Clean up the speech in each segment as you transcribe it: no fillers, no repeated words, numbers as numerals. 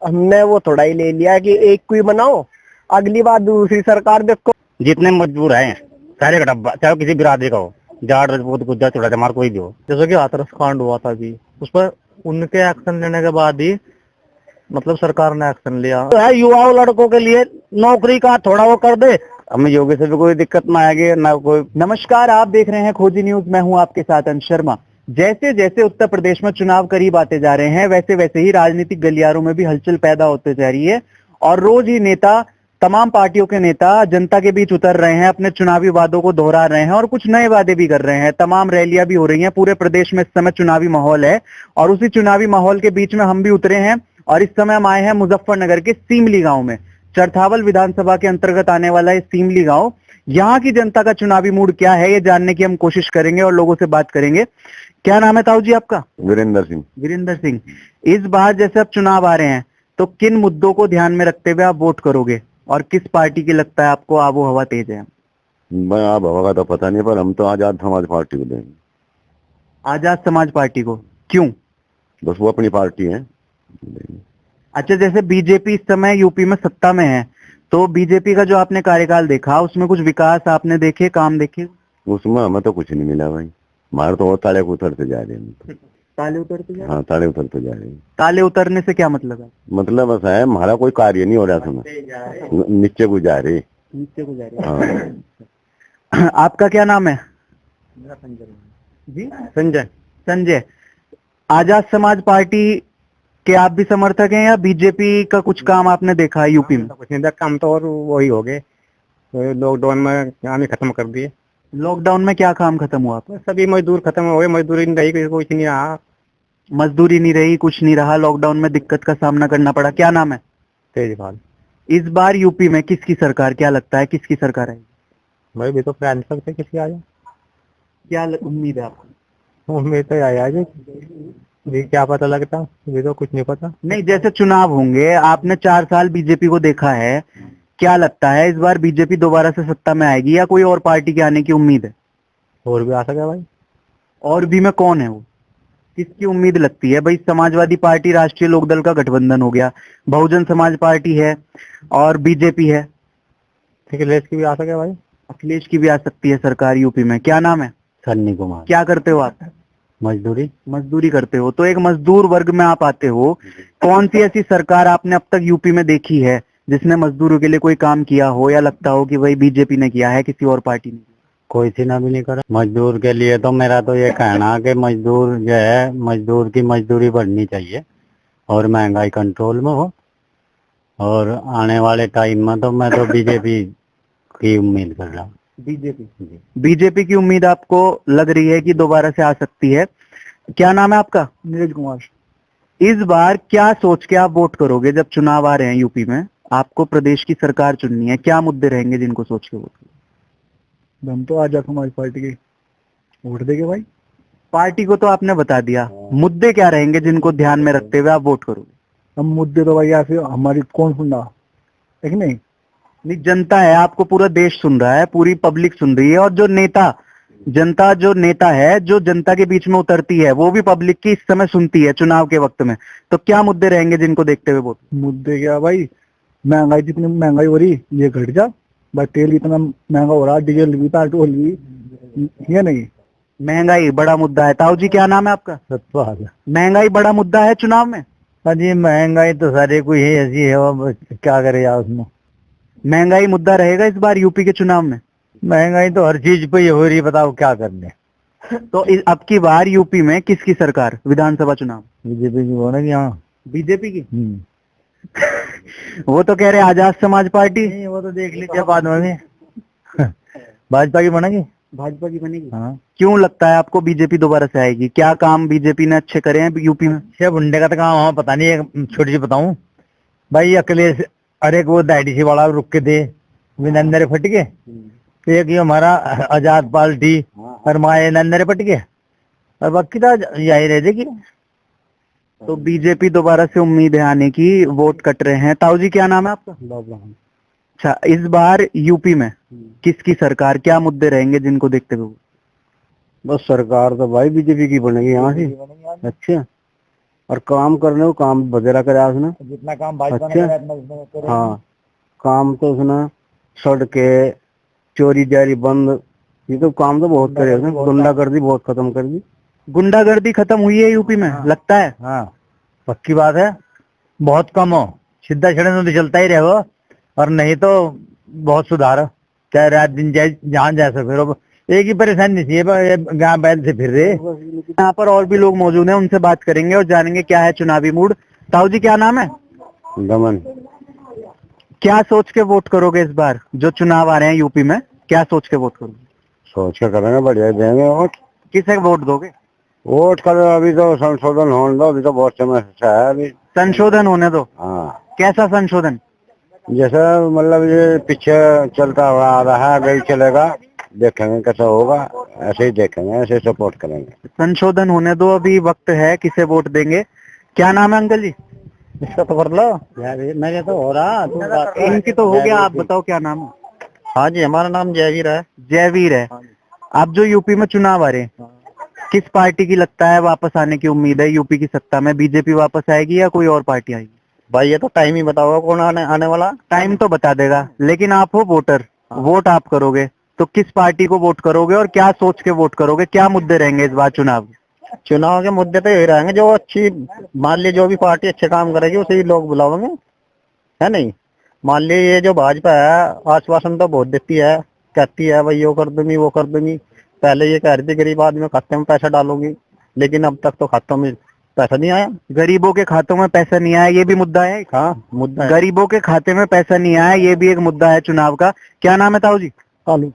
हमने वो थोड़ा ही ले लिया कि एक को ही बनाओ, अगली बार दूसरी सरकार देखो। जितने मजबूर हैं सारे का डब्बा, चाहे किसी बिरादरी का हो, जाट राजपूत गुज्जर चौड़ा चमार कोई भी हो। जैसे कि हाथरस कांड हुआ था जी, उस पर उनके एक्शन लेने के बाद ही मतलब सरकार ने एक्शन लिया। तो है युवाओं लड़कों के लिए नौकरी का थोड़ा वो कर दे, हमें योगी से भी कोई दिक्कत ना आएगी ना कोई। नमस्कार, आप देख रहे हैं खोजी न्यूज। मैं हूं आपके साथ अंश शर्मा। जैसे जैसे उत्तर प्रदेश में चुनाव करीब आते जा रहे हैं, वैसे वैसे ही राजनीतिक गलियारों में भी हलचल पैदा होते जा रही है और रोज ही नेता, तमाम पार्टियों के नेता जनता के बीच उतर रहे हैं, अपने चुनावी वादों को दोहरा रहे हैं और कुछ नए वादे भी कर रहे हैं। तमाम रैलियां भी हो रही हैं। पूरे प्रदेश में इस समय चुनावी माहौल है और उसी चुनावी माहौल के बीच में हम भी उतरे हैं और इस समय हम आए हैं मुजफ्फरनगर के सीमली गांव में। चरथावल विधानसभा के अंतर्गत आने वाला ये सीमली गांव, यहाँ की जनता का चुनावी मूड क्या है ये जानने की हम कोशिश करेंगे और लोगों से बात करेंगे। क्या नाम है ताऊ जी आपका? वीरेंद्र सिंह। वीरेंद्र सिंह, इस बार जैसे अब चुनाव आ रहे हैं तो किन मुद्दों को ध्यान में रखते हुए आप वोट करोगे और किस पार्टी की लगता है आपको आबो हवा तेज है? मैं आप हवा का तो पता नहीं, पर हम तो आजाद समाज पार्टी को देंगे। आजाद समाज पार्टी को क्यों? बस वो अपनी पार्टी है। अच्छा, जैसे बीजेपी इस समय यूपी में सत्ता में है, तो बीजेपी का जो आपने कार्यकाल देखा उसमें कुछ विकास आपने देखे, काम देखे? उसमें हमें तो कुछ नहीं मिला भाई, हमारे तो और ताले उतरते जा रहे हैं। ताले उतरते जा रहे हैं? हाँ, ताले उतरते जा रहे हैं। ताले उतरने से क्या मतलब है? मतलब ऐसा है, हमारा कोई कार्य नहीं हो रहा था, नीचे को जा रहे। नीचे को जा रहे हाँ। हैं। आपका क्या नाम है? जी, संजय। संजय। आजाद समाज पार्टी के आप भी समर्थक हैं या बीजेपी का कुछ काम आपने देखा है यूपी में? कुछ नहीं देखा, काम तो और वही हो गए, लॉकडाउन में काम ही खत्म कर दिए। लॉकडाउन में क्या काम खत्म हुआ? सभी मजदूर खत्म हो गए, मजदूरी नहीं रही, कुछ नहीं रहा। मजदूरी नहीं रही, कुछ नहीं रहा, लॉकडाउन में दिक्कत का सामना करना पड़ा। क्या नाम है? तेजपाल। इस बार यूपी में किसकी सरकार, क्या लगता है किसकी सरकार है? भाई भी तो कह नहीं सकते किसी आ जाए, क्या उम्मीद है आपको? उम्मीद तो आ जाए जी, क्या पता लगता, भी तो कुछ नहीं पता। नहीं, जैसे चुनाव होंगे, आपने 4 साल बीजेपी को देखा है, क्या लगता है इस बार बीजेपी दोबारा से सत्ता में आएगी या कोई और पार्टी के आने की उम्मीद है? और भी आ सके भाई। और भी में कौन है वो, किसकी उम्मीद लगती है? भाई समाजवादी पार्टी, राष्ट्रीय लोकदल का गठबंधन हो गया, बहुजन समाज पार्टी है और बीजेपी है। अखिलेश की भी आ सके भाई। अखिलेश की भी आ सकती है सरकार यूपी में। क्या नाम है? सन्नी कुमार। क्या करते हो आप? मजदूरी। मजदूरी करते हो, तो एक मजदूर वर्ग में आप आते हो। कौन सी ऐसी सरकार आपने अब तक यूपी में देखी है जिसने मजदूरों के लिए कोई काम किया हो या लगता हो कि वही बीजेपी ने किया है, किसी और पार्टी ने? कोई सी ना भी नहीं करा मजदूर के लिए। तो मेरा तो ये कहना कि मजदूर जो है, मजदूर की मजदूरी बढ़नी चाहिए और महंगाई कंट्रोल में हो। और आने वाले टाइम में तो मैं तो बीजेपी की उम्मीद कर रहा हूँ। बीजेपी की उम्मीद आपको लग रही है कि दोबारा से आ सकती है। क्या नाम है आपका? नीरज कुमार। इस बार क्या सोच के आप वोट करोगे जब चुनाव आ रहे हैं यूपी में? आपको प्रदेश की सरकार चुननी है, क्या मुद्दे रहेंगे जिनको सोच के वोट करोगे? हम तो आजाद समाज पार्टी की वोट देंगे भाई। पार्टी को तो आपने बता दिया, मुद्दे क्या रहेंगे जिनको ध्यान में रखते हुए आप वोट करोगे? हम मुद्दे तो भाई ऐसे हमारी कौन सुन रहा है कि नहीं? नहीं, जनता है, आपको पूरा देश सुन रहा है, पूरी पब्लिक सुन रही है और जो नेता, जनता जो नेता है, जो जनता के बीच में उतरती है, वो भी पब्लिक की इस समय सुनती है चुनाव के वक्त में। तो क्या मुद्दे रहेंगे जिनको देखते हुए वोट? मुद्दे क्या भाई, महंगाई जितनी महंगाई हो रही ये घट जा भाई। तेल इतना महंगा हो रहा, डीजल भी, पेट्रोल भी, ये नहीं। महंगाई बड़ा मुद्दा है। ताऊ जी, क्या नाम है आपका? सतपाल। महंगाई बड़ा मुद्दा है चुनाव में? हाँ जी, महंगाई तो सारे कोई है ऐसी है, वो क्या करे यार उसमें। महंगाई मुद्दा रहेगा इस बार यूपी के चुनाव में? महंगाई तो हर चीज पे ही हो रही, बताओ क्या करने। तो अब की बार यूपी में किसकी सरकार, विधानसभा चुनाव? बीजेपी की होना कि यहाँ। बीजेपी की? वो तो कह रहे आजाद समाज पार्टी। नहीं, वो तो देख लीजिए बाद में। भाजपा की बनेगी। भाजपा की बनेगी? हाँ। क्यों लगता है आपको बीजेपी दोबारा से आएगी? क्या काम बीजेपी ने अच्छे करे हैं यूपी में? छह बुंडे का तो काम हमें पता नहीं है, छोटी सी बताऊं भाई। अखिलेश, अरे वो दाइडी वाला रुक के दे, नंदरे फट के। तो एक ये हमारा आजाद पार्टी और माए नंदरे फट के, और बाकी तो यही रह जाएगी। तो बीजेपी दोबारा से उम्मीद है आने की, वोट कट रहे हैं। ताऊ जी, क्या नाम है आपका? अच्छा, इस बार यूपी में किसकी सरकार, क्या मुद्दे रहेंगे जिनको देखते हुए? बस सरकार तो भाई बीजेपी की बनेगी यहाँ से। अच्छा, और काम करने को काम बतेरा करे उसने। जितना काम भाजपा ने अच्छा। कराया, उतना करेगा। हाँ, काम तो उसने सड़कें, चोरी जारी बंद, ये तो काम तो बहुत करे उसने। गुंडागर्दी बहुत खत्म कर दी। गुंडागर्दी खत्म हुई है यूपी में, लगता है? हाँ, पक्की बात है, बहुत कम हो। सीधा षड्यंत्र तो चलता ही रहे वो, और नहीं तो बहुत सुधार हो। चाहे रात दिन जाए, जहाँ जा सके फिर। एक ही परेशानी नहीं चाहिए, गाँव बैल से फिर रहे। यहाँ पर और भी लोग मौजूद हैं, उनसे बात करेंगे और जानेंगे क्या है चुनावी मूड। ताऊ जी, क्या नाम है? दमन। क्या सोच के वोट करोगे इस बार जो चुनाव आ रहे हैं यूपी में? क्या सोच के वोट करोगे? सोच के करेंगे, बढ़िया देंगे वोट। किसे वोट दोगे? वोट कर, अभी तो संशोधन होने दो, अभी तो बहुत समय से है अभी। संशोधन होने दो। हाँ, कैसा संशोधन? जैसे मतलब ये पीछे चलता हुआ आ रहा है, अभी चलेगा, देखेंगे कैसा होगा, ऐसे ही देखेंगे, ऐसे सपोर्ट करेंगे। संशोधन होने दो, अभी वक्त है, किसे वोट देंगे। क्या नाम है अंकल जी? इसका तो कर लो। यार मेरे तो हो रहा, इनकी तो हो गया, आप बताओ क्या नाम है? हाँ जी, हमारा नाम जयवीर है। जयवीर है। आप जो यूपी में चुनाव आ रहे हैं, किस पार्टी की लगता है वापस आने की उम्मीद है यूपी की सत्ता में? बीजेपी वापस आएगी या कोई और पार्टी आएगी? भाई ये तो टाइम ही बताओगे कौन आने वाला। टाइम तो बता देगा, लेकिन आप हो वोटर, वोट आप करोगे तो किस पार्टी को वोट करोगे और क्या सोच के वोट करोगे? क्या मुद्दे रहेंगे इस बार चुनाव में? चुनाव के मुद्दे तो यही रहेंगे, जो अच्छी, मान लीजिए जो भी पार्टी अच्छे काम करेगी उसे ही लोग बुलावेंगे, है नहीं। मान लीजिए ये जो भाजपा है, आश्वासन तो बहुत देती है, कहती है भाई यो कर दूंगी वो कर दूंगी। पहले ये कह रही थी गरीब आदमी के खाते में पैसा डालूंगी, लेकिन अब तक तो खातों में पैसा नहीं आया। गरीबों के खातों में पैसा नहीं आया, ये भी मुद्दा है। हाँ, मुद्दा है। गरीबों के खाते में पैसा नहीं आया, ये भी एक मुद्दा है चुनाव का। क्या नाम है ताऊ जी? कालू।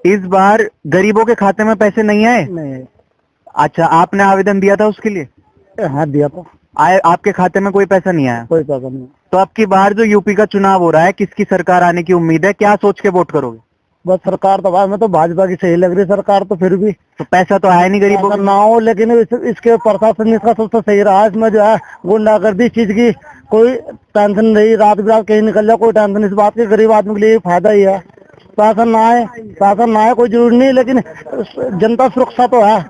इस बार गरीबों के खाते में पैसे नहीं आए? नहीं। अच्छा, आपने आवेदन दिया था उसके लिए? हाँ, दिया था। आए, आपके खाते में कोई पैसा नहीं आया? कोई पैसा नहीं। तो अब की बार जो यूपी का चुनाव हो रहा है, किसकी सरकार आने की उम्मीद है? क्या सोच के वोट करोगे? बस सरकार तो, मैं तो भाजपा की सही लग रही सरकार, तो फिर भी तो पैसा तो आया नहीं गरीबों अगर के। ना हो, लेकिन इसके प्रशासन इसका सबसे सही रहा। इसमें जो है गुंडागर्दी चीज की कोई टेंशन नहीं, रात बिरात कहीं निकल जाए कोई टेंशन इस बात के, गरीब आदमी के लिए फायदा ही है। शासन ना आए कोई जरूरी नहीं, लेकिन जनता सुरक्षा तो है,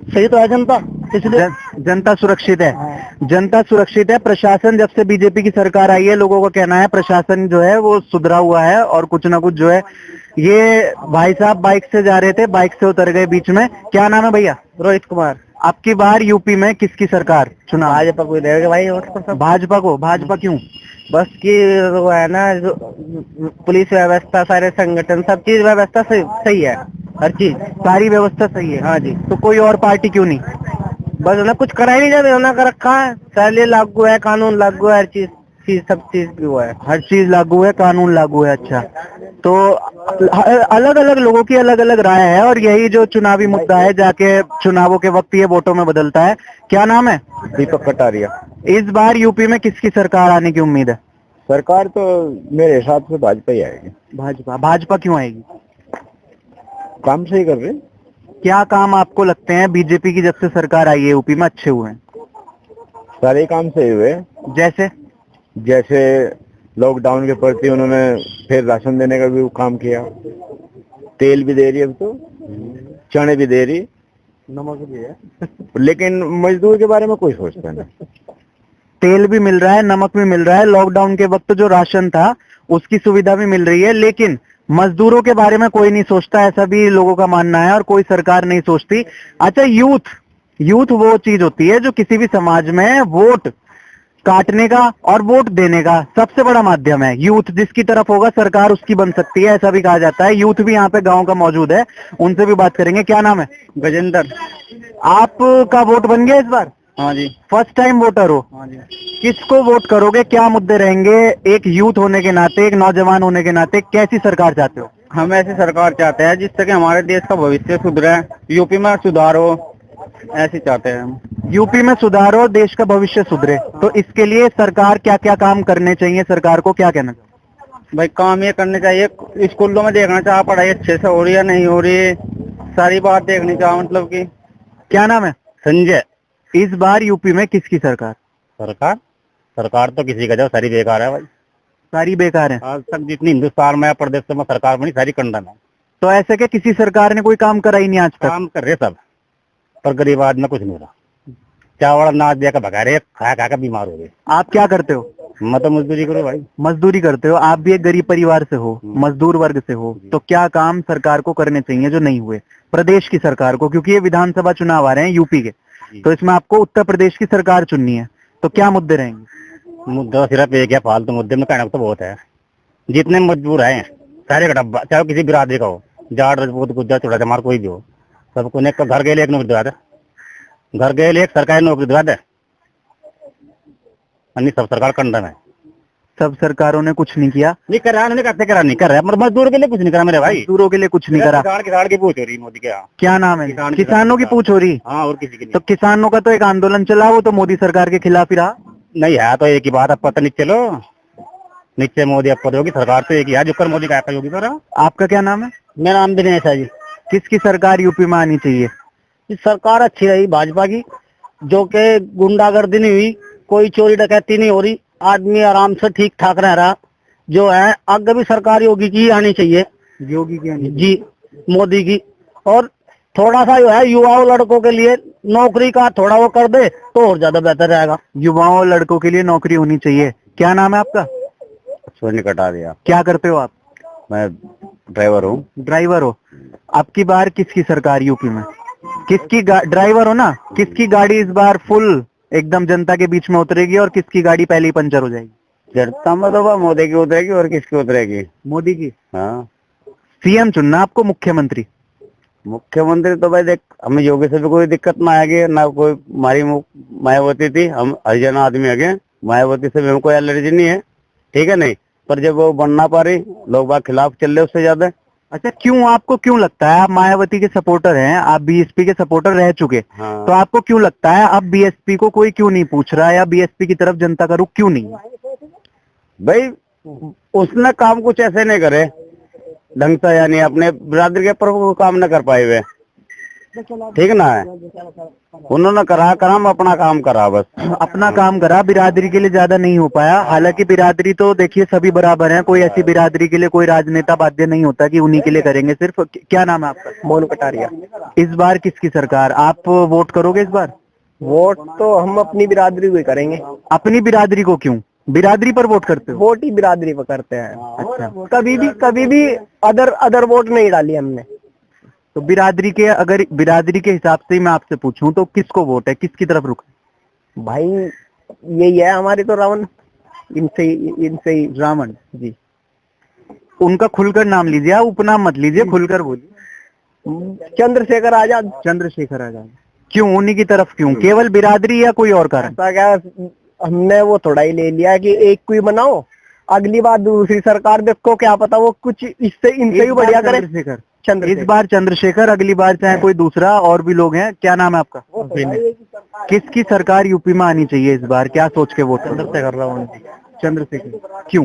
सही तो है जनता, इसलिए जनता सुरक्षित है। जनता सुरक्षित है। प्रशासन, जब से बीजेपी की सरकार आई है, लोगों का कहना है प्रशासन जो है वो सुधरा हुआ है और कुछ ना कुछ जो है। ये भाई साहब बाइक से जा रहे थे, बाइक से उतर गए बीच में। क्या नाम है भैया? रोहित कुमार। अब की बार यूपी में किसकी सरकार चुनाव? भाजपा को देगा भाई वोट तो सब। भाजपा को। भाजपा क्यों? बस की वो है ना, जो पुलिस व्यवस्था, सारे संगठन, सब चीज व्यवस्था सही है, हर चीज, सारी व्यवस्था सही है। हाँ जी। तो कोई और पार्टी क्यों नहीं? बस उन्हें कुछ करा ही नहीं जाता, उन्हें कर रखा है, पहले लागू है, कानून लागू है, हर चीज सब चीज की वो है। हर चीज लागू है, कानून लागू है। अच्छा, तो अलग अलग लोगों की अलग अलग राय है और यही जो चुनावी मुद्दा है, जाके चुनावों के वक्त ये वोटों में बदलता है। क्या नाम है? दीपक कटारिया। इस बार यूपी में किसकी सरकार आने की उम्मीद है? सरकार तो मेरे हिसाब से भाजपा ही आएगी। भाजपा। भाजपा क्यों आएगी? काम सही कर रहे हैं। क्या काम आपको लगते हैं बीजेपी की जब से सरकार आई है यूपी में अच्छे हुए हैं? सारे काम सही हुए। जैसे लॉकडाउन के प्रति उन्होंने फिर राशन देने का भी काम किया, तेल भी दे रही है, अब तो चने भी दे रही, नमक भी है। लेकिन मजदूर के बारे में कोई सोचता नहीं। तेल भी मिल रहा है, नमक भी मिल रहा है, लॉकडाउन के वक्त जो राशन था उसकी सुविधा भी मिल रही है, लेकिन मजदूरों के बारे में कोई नहीं सोचता, ऐसा भी लोगों का मानना है और कोई सरकार नहीं सोचती। अच्छा, यूथ वो चीज होती है जो किसी भी समाज में वोट काटने का और वोट देने का सबसे बड़ा माध्यम है। यूथ जिसकी तरफ होगा सरकार उसकी बन सकती है, ऐसा भी कहा जाता है। यूथ भी यहाँ पे गांव का मौजूद है, उनसे भी बात करेंगे। क्या नाम है? गजेंद्र। आपका वोट बन गया इस बार? हाँ जी। फर्स्ट टाइम वोटर हो? हाँ जी। किसको वोट करोगे? क्या मुद्दे रहेंगे? एक यूथ होने के नाते, एक नौजवान होने के नाते कैसी सरकार चाहते हो? हम ऐसी सरकार चाहते हैं जिससे कि हमारे देश का भविष्य सुधरे, यूपी में सुधार हो, ऐसी चाहते हैं हम। यूपी में सुधार हो, देश का भविष्य सुधरे, तो इसके लिए सरकार क्या क्या काम करने चाहिए? सरकार को क्या कहना चाहिए? भाई काम ये करने चाहिए, स्कूलों में देखना चाहिए पढ़ाई अच्छे से हो रही है नहीं हो रही है, सारी बात देखनी चाहिए, मतलब कि। क्या नाम है? संजय। इस बार यूपी में किसकी सरकार? सरकार तो किसी का जो सारी बेकार है भाई, सारी बेकार है। आज तक जितनी हिंदुस्तान में प्रदेश में सरकार बनी सारी कंडम है। तो ऐसे क्या किसी सरकार ने कोई काम करा ही नहीं आज तक? काम कर रहे सब, पर गरीब आदमी में कुछ नहीं रहा। चावल नाच दिया का भगा रहे, खा खा कर बीमार हो गए। आप क्या करते हो? मैं तो मजदूरी करूँ भाई। मजदूरी करते हो। आप भी एक गरीब परिवार से हो, मजदूर वर्ग से हो, तो क्या काम सरकार को करने चाहिए जो नहीं हुए, प्रदेश की सरकार को? क्योंकि ये विधानसभा चुनाव आ रहे हैं यूपी के, तो इसमें आपको उत्तर प्रदेश की सरकार चुननी है, तो क्या मुद्दे रहेंगे? मुद्दा सिर्फ एक है, फालतू मुद्दे में कहना तो बहुत है। जितने मजदूर हैं सारे का डब्बा, चाहे किसी बिरादरी का हो, जाट राजपूत गुज्जर चोड़ा चमार कोई भी हो, सबको ने घर के लिए एक नौकरी दिला दे, घर के लिए एक सरकारी नौकरी दिला दे। अन्य सब सरकार कंडम है। सब सरकारों ने कुछ नहीं किया, नहीं कर रहा, नहीं करते करा, नहीं कर रहा, मगर मजदूर के लिए कुछ नहीं करा मेरे भाई। मजदूरों के लिए कुछ नहीं करा। किसान की पूछ हो रही मोदी के यहाँ। क्या नाम है? किसानों की पूछ हो रही। हाँ, और किसी की नहीं। तो किसानों का तो एक आंदोलन चला, वो तो मोदी सरकार के खिलाफ ही रहा। नहीं है तो एक ही बात, अब पता नीचे लो, नीचे मोदी अब होगी, सरकार तो एक ही है, जो कर मोदी का होगी। तो आपका क्या नाम है? मेरा नाम दिनेश है जी। किसकी सरकार यूपी में आनी चाहिए? सरकार अच्छी रही भाजपा की, जो के गुंडागर्दी नहीं हुई, कोई चोरी डकैती नहीं हो रही, आदमी आराम से ठीक ठाक रह रहा, जो है आगे भी सरकार योगी की आनी चाहिए। योगी की आनी जी, मोदी की। और थोड़ा सा जो है युवाओं लड़कों के लिए नौकरी का थोड़ा वो कर दे तो और ज्यादा बेहतर रहेगा। युवाओं लड़कों के लिए नौकरी होनी चाहिए। क्या नाम है आपका? सोनी कटा दिया। क्या करते हो आप? मैं ड्राइवर हूँ। ड्राइवर हो। अब की बार किसकी सरकार यूपी में? किसकी ड्राइवर हो ना, किसकी गाड़ी इस बार फुल एकदम जनता के बीच में उतरेगी और किसकी गाड़ी पहले ही पंचर हो जाएगी? जनता में तो मोदी की उतरेगी, और किसकी उतरेगी? मोदी की। हाँ, सीएम चुनना आपको, मुख्यमंत्री? मुख्यमंत्री तो भाई देख, हमें योगी से भी कोई दिक्कत ना आएगी, ना कोई हमारी मायावती थी, हम हरिजन आदमी आगे, मायावती से भी हमको एलर्जी नहीं है, ठीक है नहीं, पर जब वो बन ना पा रही, लोग बाग खिलाफ चल रहे उससे ज्यादा। अच्छा, क्यों? आपको क्यों लगता है, आप मायावती के सपोर्टर हैं, आप बीएसपी के सपोर्टर रह चुके, हाँ। तो आपको क्यों लगता है अब बीएसपी को कोई क्यों नहीं पूछ रहा, या बीएसपी की तरफ जनता का रुख क्यों नहीं? भाई उसने काम कुछ ऐसे नहीं करे ढंग से, यानी अपने बिरादरी के ऊपर वो काम न कर पाए हुए, ठीक ना है, उन्होंने करा हम अपना काम करा, बस अपना काम करा, बिरादरी के लिए ज्यादा नहीं हो पाया। हालांकि बिरादरी तो देखिए सभी बराबर हैं, कोई ऐसी बिरादरी के लिए कोई राजनेता बाध्य नहीं होता कि उन्हीं के लिए करेंगे सिर्फ। क्या नाम है आपका? मोनू कटारिया। इस बार किसकी सरकार? आप वोट करोगे इस बार? वोट तो हम अपनी बिरादरी को ही करेंगे। अपनी बिरादरी को क्यों? बिरादरी पर वोट करते हो? वोट ही बिरादरी पर करते हैं। अच्छा, कभी भी अदर वोट नहीं डाली हमने। तो बिरादरी के, अगर बिरादरी के हिसाब से ही मैं आपसे पूछूं तो किसको वोट है, किसकी तरफ रुख? भाई यही है हमारी तो, रावण, इनसे ही रावण जी। उनका खुलकर नाम लीजिए, आप उपनाम मत लीजिए, खुलकर बोलिए। चंद्रशेखर आजाद। चंद्रशेखर आजाद। क्यों उन्हीं की तरफ क्यों? केवल बिरादरी या कोई और कारण? ऐसा क्या, हमने वो थोड़ा ही ले लिया कि एक को ही बनाओ, अगली बार दूसरी सरकार देखो, क्या पता वो कुछ इससे इनसे भी बढ़िया करे। चंद्रशेखर। चंद्रशेखर इस बार चंद्रशेखर, अगली बार चाहे कोई दूसरा, और भी लोग हैं। क्या नाम है आपका? किसकी सरकार यूपी में आनी चाहिए इस बार, क्या सोच के वोट? चंद्रशेखर रावण। चंद्रशेखर। क्यों?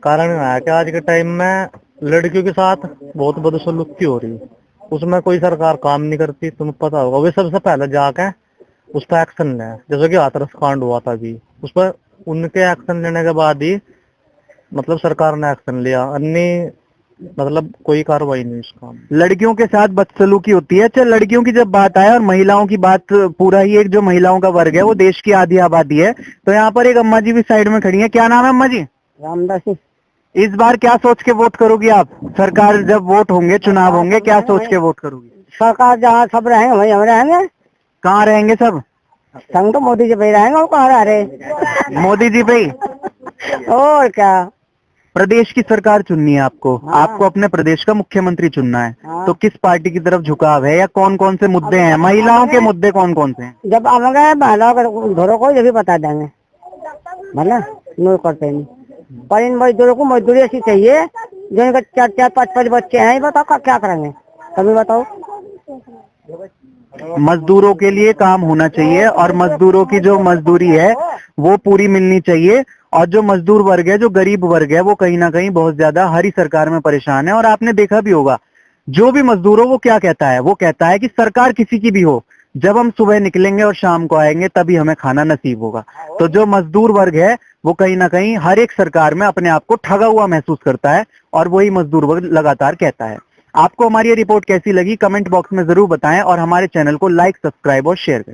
कारण है कि आज के टाइम में लड़कियों के साथ बहुत बदसलूकी हो रही है, उसमें कोई सरकार काम नहीं करती, तुम्हें पता होगा। वे सबसे पहले जाके उस पर एक्शन ले, जैसे कि हाथरस कांड हुआ था अभी, उस पर उनके एक्शन लेने के बाद ही मतलब सरकार ने एक्शन लिया, अन्य मतलब कोई कार्रवाई नहीं इस काम। लड़कियों के साथ बदसलूकी होती है। अच्छा, लड़कियों की जब बात आए और महिलाओं की बात, पूरा ही एक जो महिलाओं का वर्ग है वो देश की आधी आबादी है, तो यहाँ पर एक अम्मा जी भी साइड में खड़ी है। क्या नाम है अम्मा जी? रामदास। इस बार क्या सोच के वोट करोगी आप? सरकार जब वोट होंगे, चुनाव होंगे, क्या सोच के वोट करोगी? सरकार जहाँ सब रहेंगे वही हम रहेंगे। कहाँ रहेंगे सब? संग तो मोदी जी पे ही रहेंगे, और कहाँ रह रहे? मोदी जी पे ही। और क्या, प्रदेश की सरकार चुननी है आपको, आपको अपने प्रदेश का मुख्यमंत्री चुनना है, तो किस पार्टी की तरफ झुकाव है, या कौन कौन से मुद्दे हैं, महिलाओं के मुद्दे कौन कौन से हैं? जब आवेंगे महिलाओं के घरों को ये भी बता देंगे, भला नहीं करते नहीं, पर इन मजदूरों को मजदूरी ऐसी चाहिए जो इनका 4-4, 5-5 बच्चे हैं, बताओ क्या करेंगे, कभी बताओ। मजदूरों के लिए काम होना चाहिए, और मजदूरों की जो मजदूरी है वो पूरी मिलनी चाहिए, और जो मजदूर वर्ग है, जो गरीब वर्ग है, वो कहीं ना कहीं बहुत ज्यादा हरी सरकार में परेशान है। और आपने देखा भी होगा, जो भी मजदूर हो वो क्या कहता है, वो कहता है कि सरकार किसी की भी हो, जब हम सुबह निकलेंगे और शाम को आएंगे तभी हमें खाना नसीब होगा। तो जो मजदूर वर्ग है वो कहीं ना कहीं हर एक सरकार में अपने आप को ठगा हुआ महसूस करता है, और वही मजदूर वर्ग लगातार कहता है। आपको हमारी ये रिपोर्ट कैसी लगी, कमेंट बॉक्स में जरूर बताएं, और हमारे चैनल को लाइक, सब्सक्राइब और शेयर करें।